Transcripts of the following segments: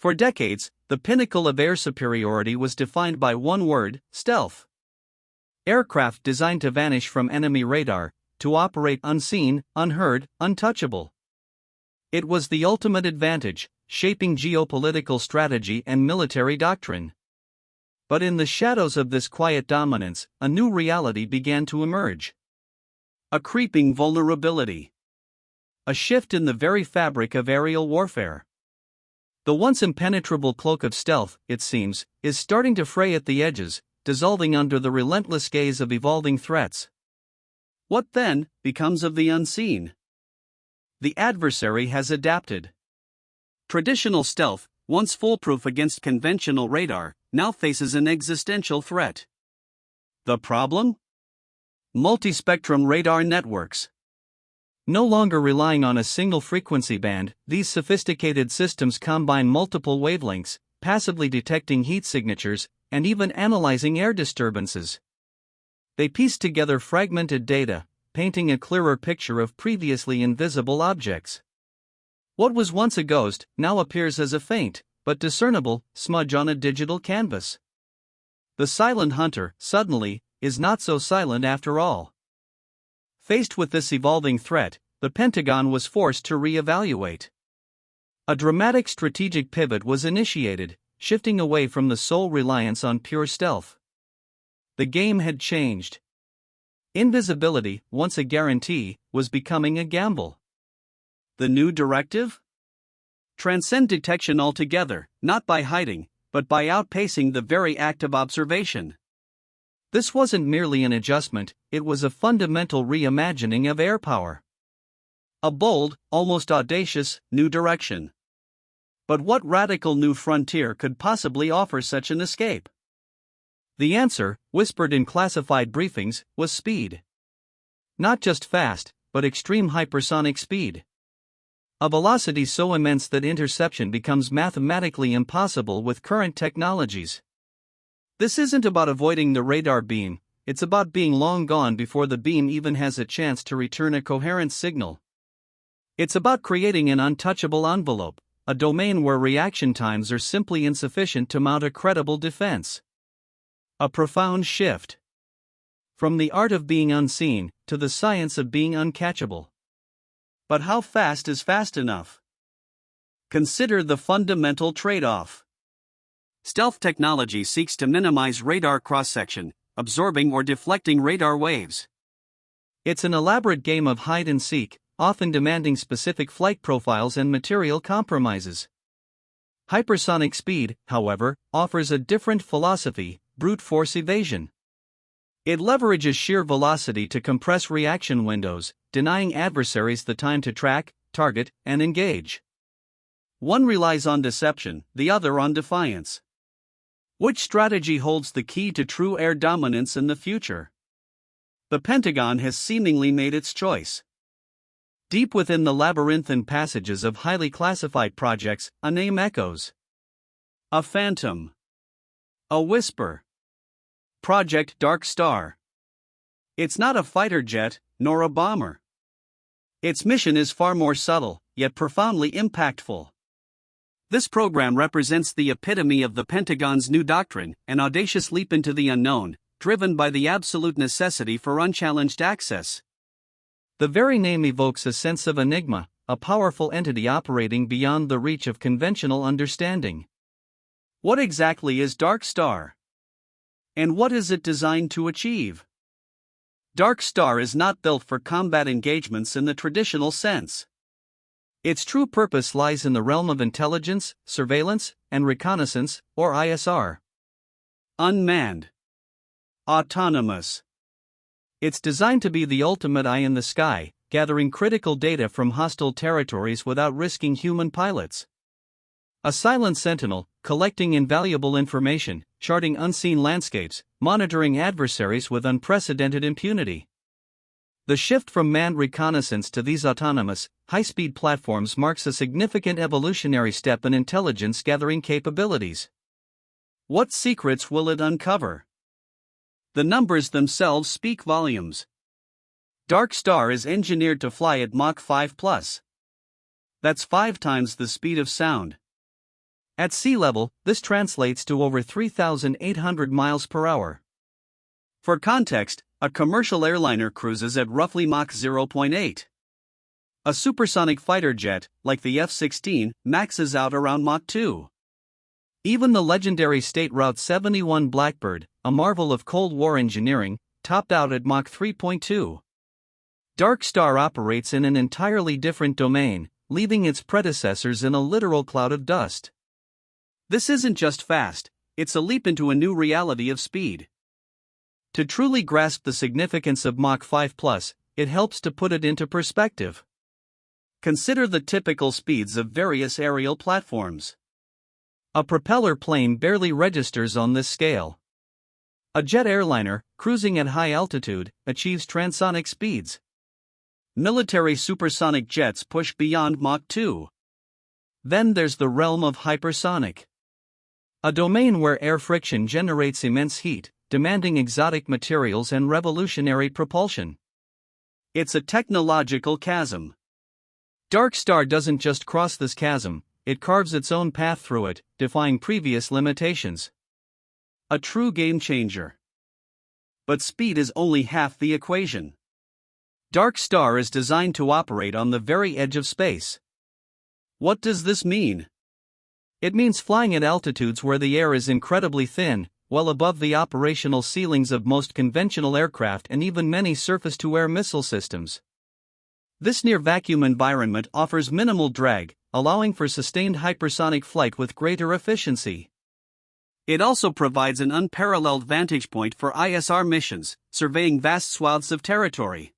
For decades, the pinnacle of air superiority was defined by one word: stealth. Aircraft designed to vanish from enemy radar, to operate unseen, unheard, untouchable. It was the ultimate advantage, shaping geopolitical strategy and military doctrine. But in the shadows of this quiet dominance, a new reality began to emerge. A creeping vulnerability. A shift in the very fabric of aerial warfare. The once impenetrable cloak of stealth, it seems, is starting to fray at the edges, dissolving under the relentless gaze of evolving threats. What then becomes of the unseen? The adversary has adapted. Traditional stealth, once foolproof against conventional radar, now faces an existential threat. The problem? Multispectrum radar networks. No longer relying on a single frequency band, these sophisticated systems combine multiple wavelengths, passively detecting heat signatures, and even analyzing air disturbances. They piece together fragmented data, painting a clearer picture of previously invisible objects. What was once a ghost now appears as a faint, but discernible, smudge on a digital canvas. The silent hunter, suddenly, is not so silent after all. Faced with this evolving threat, the Pentagon was forced to re-evaluate. A dramatic strategic pivot was initiated, shifting away from the sole reliance on pure stealth. The game had changed. Invisibility, once a guarantee, was becoming a gamble. The new directive? Transcend detection altogether, not by hiding, but by outpacing the very act of observation. This wasn't merely an adjustment, it was a fundamental reimagining of air power. A bold, almost audacious, new direction. But what radical new frontier could possibly offer such an escape? The answer, whispered in classified briefings, was speed. Not just fast, but extreme hypersonic speed. A velocity so immense that interception becomes mathematically impossible with current technologies. This isn't about avoiding the radar beam, it's about being long gone before the beam even has a chance to return a coherent signal. It's about creating an untouchable envelope, a domain where reaction times are simply insufficient to mount a credible defense. A profound shift. From the art of being unseen, to the science of being uncatchable. But how fast is fast enough? Consider the fundamental trade-off. Stealth technology seeks to minimize radar cross-section, absorbing or deflecting radar waves. It's an elaborate game of hide and seek, often demanding specific flight profiles and material compromises. Hypersonic speed, however, offers a different philosophy: brute force evasion. It leverages sheer velocity to compress reaction windows, denying adversaries the time to track, target, and engage. One relies on deception, the other on defiance. Which strategy holds the key to true air dominance in the future? The Pentagon has seemingly made its choice. Deep within the labyrinthine passages of highly classified projects, a name echoes. A phantom. A whisper. Project Dark Star. It's not a fighter jet, nor a bomber. Its mission is far more subtle, yet profoundly impactful. This program represents the epitome of the Pentagon's new doctrine, an audacious leap into the unknown, driven by the absolute necessity for unchallenged access. The very name evokes a sense of enigma, a powerful entity operating beyond the reach of conventional understanding. What exactly is Dark Star? And what is it designed to achieve? Dark Star is not built for combat engagements in the traditional sense. Its true purpose lies in the realm of intelligence, surveillance, and reconnaissance, or ISR. Unmanned. Autonomous. It's designed to be the ultimate eye in the sky, gathering critical data from hostile territories without risking human pilots. A silent sentinel, collecting invaluable information, charting unseen landscapes, monitoring adversaries with unprecedented impunity. The shift from manned reconnaissance to these autonomous, high-speed platforms marks a significant evolutionary step in intelligence gathering capabilities. What secrets will it uncover? The numbers themselves speak volumes. Dark Star is engineered to fly at Mach 5+. That's 5 times the speed of sound. At sea level, this translates to over 3,800 miles per hour. For context, a commercial airliner cruises at roughly Mach 0.8. A supersonic fighter jet, like the F-16, maxes out around Mach 2. Even the legendary State Route 71 Blackbird, a marvel of Cold War engineering, topped out at Mach 3.2. Dark Star operates in an entirely different domain, leaving its predecessors in a literal cloud of dust. This isn't just fast, it's a leap into a new reality of speed. To truly grasp the significance of Mach 5+, it helps to put it into perspective. Consider the typical speeds of various aerial platforms. A propeller plane barely registers on this scale. A jet airliner, cruising at high altitude, achieves transonic speeds. Military supersonic jets push beyond Mach 2. Then there's the realm of hypersonic. A domain where air friction generates immense heat, demanding exotic materials and revolutionary propulsion. It's a technological chasm. Dark Star doesn't just cross this chasm, it carves its own path through it, defying previous limitations. A true game changer. But speed is only half the equation. Dark Star is designed to operate on the very edge of space. What does this mean? It means flying at altitudes where the air is incredibly thin, well above the operational ceilings of most conventional aircraft and even many surface-to-air missile systems. This near-vacuum environment offers minimal drag, allowing for sustained hypersonic flight with greater efficiency. It also provides an unparalleled vantage point for ISR missions, surveying vast swaths of territory.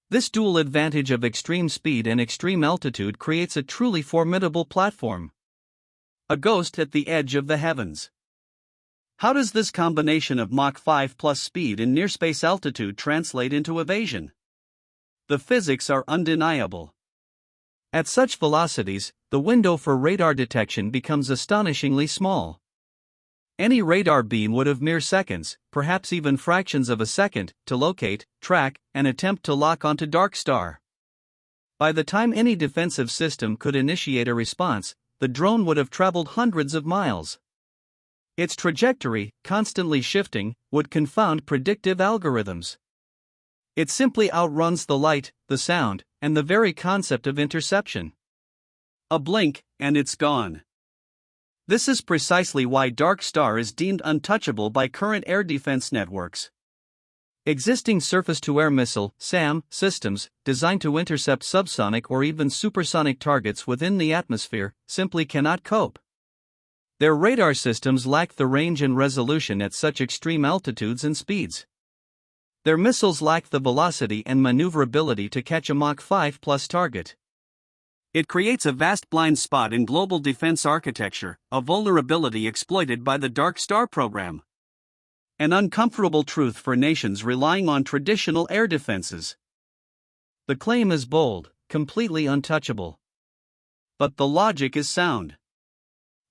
This dual advantage of extreme speed and extreme altitude creates a truly formidable platform. A ghost at the edge of the heavens. How does this combination of Mach 5+ speed and near-space altitude translate into evasion? The physics are undeniable. At such velocities, the window for radar detection becomes astonishingly small. Any radar beam would have mere seconds, perhaps even fractions of a second, to locate, track, and attempt to lock onto Dark Star. By the time any defensive system could initiate a response, the drone would have traveled hundreds of miles. Its trajectory, constantly shifting, would confound predictive algorithms. It simply outruns the light, the sound, and the very concept of interception. A blink, and it's gone. This is precisely why Dark Star is deemed untouchable by current air defense networks. Existing surface-to-air missile (SAM) systems, designed to intercept subsonic or even supersonic targets within the atmosphere, simply cannot cope. Their radar systems lack the range and resolution at such extreme altitudes and speeds. Their missiles lack the velocity and maneuverability to catch a Mach 5+ target. It creates a vast blind spot in global defense architecture, a vulnerability exploited by the Dark Star program. An uncomfortable truth for nations relying on traditional air defenses. The claim is bold, completely untouchable. But the logic is sound.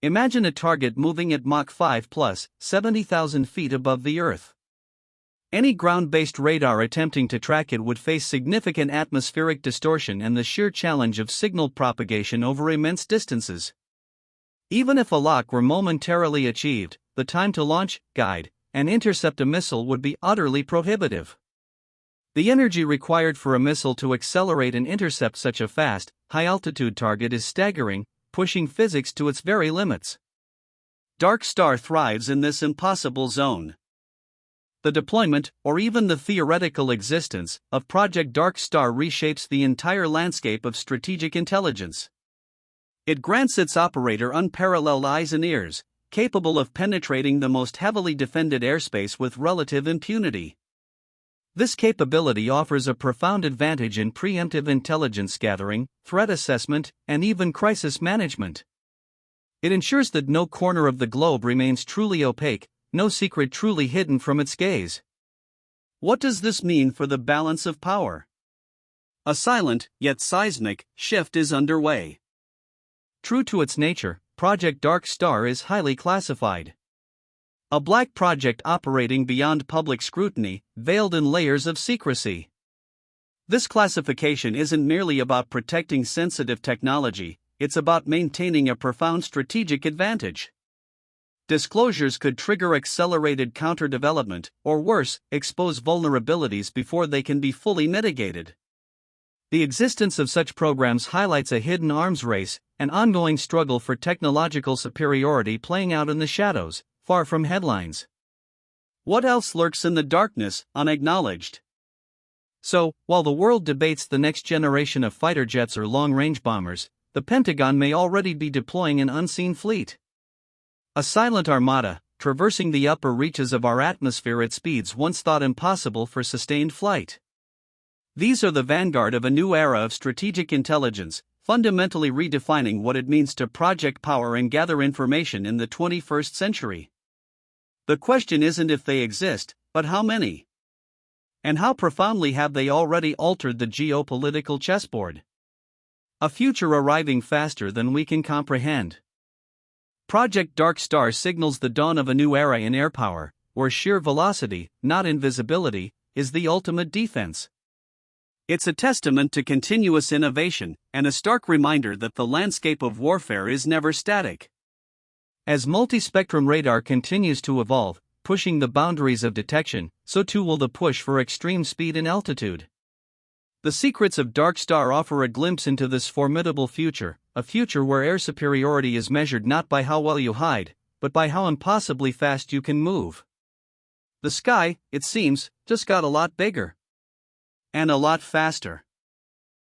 Imagine a target moving at Mach 5+, 70,000 feet above the Earth. Any ground-based radar attempting to track it would face significant atmospheric distortion and the sheer challenge of signal propagation over immense distances. Even if a lock were momentarily achieved, the time to launch, guide, and intercept a missile would be utterly prohibitive. The energy required for a missile to accelerate and intercept such a fast, high-altitude target is staggering, pushing physics to its very limits. Dark Star thrives in this impossible zone. The deployment, or even the theoretical existence, of Project Dark Star reshapes the entire landscape of strategic intelligence. It grants its operator unparalleled eyes and ears, capable of penetrating the most heavily defended airspace with relative impunity. This capability offers a profound advantage in preemptive intelligence gathering, threat assessment, and even crisis management. It ensures that no corner of the globe remains truly opaque, no secret truly hidden from its gaze. What does this mean for the balance of power? A silent, yet seismic, shift is underway. True to its nature, Project Dark Star is highly classified. A black project operating beyond public scrutiny, veiled in layers of secrecy. This classification isn't merely about protecting sensitive technology, it's about maintaining a profound strategic advantage. Disclosures could trigger accelerated counter-development, or worse, expose vulnerabilities before they can be fully mitigated. The existence of such programs highlights a hidden arms race, an ongoing struggle for technological superiority playing out in the shadows, far from headlines. What else lurks in the darkness, unacknowledged? So, while the world debates the next generation of fighter jets or long-range bombers, the Pentagon may already be deploying an unseen fleet. A silent armada, traversing the upper reaches of our atmosphere at speeds once thought impossible for sustained flight. These are the vanguard of a new era of strategic intelligence, fundamentally redefining what it means to project power and gather information in the 21st century. The question isn't if they exist, but how many? And how profoundly have they already altered the geopolitical chessboard? A future arriving faster than we can comprehend. Project Dark Star signals the dawn of a new era in air power, where sheer velocity, not invisibility, is the ultimate defense. It's a testament to continuous innovation, and a stark reminder that the landscape of warfare is never static. As multispectrum radar continues to evolve, pushing the boundaries of detection, so too will the push for extreme speed and altitude. The secrets of Dark Star offer a glimpse into this formidable future, a future where air superiority is measured not by how well you hide, but by how impossibly fast you can move. The sky, it seems, just got a lot bigger. And a lot faster.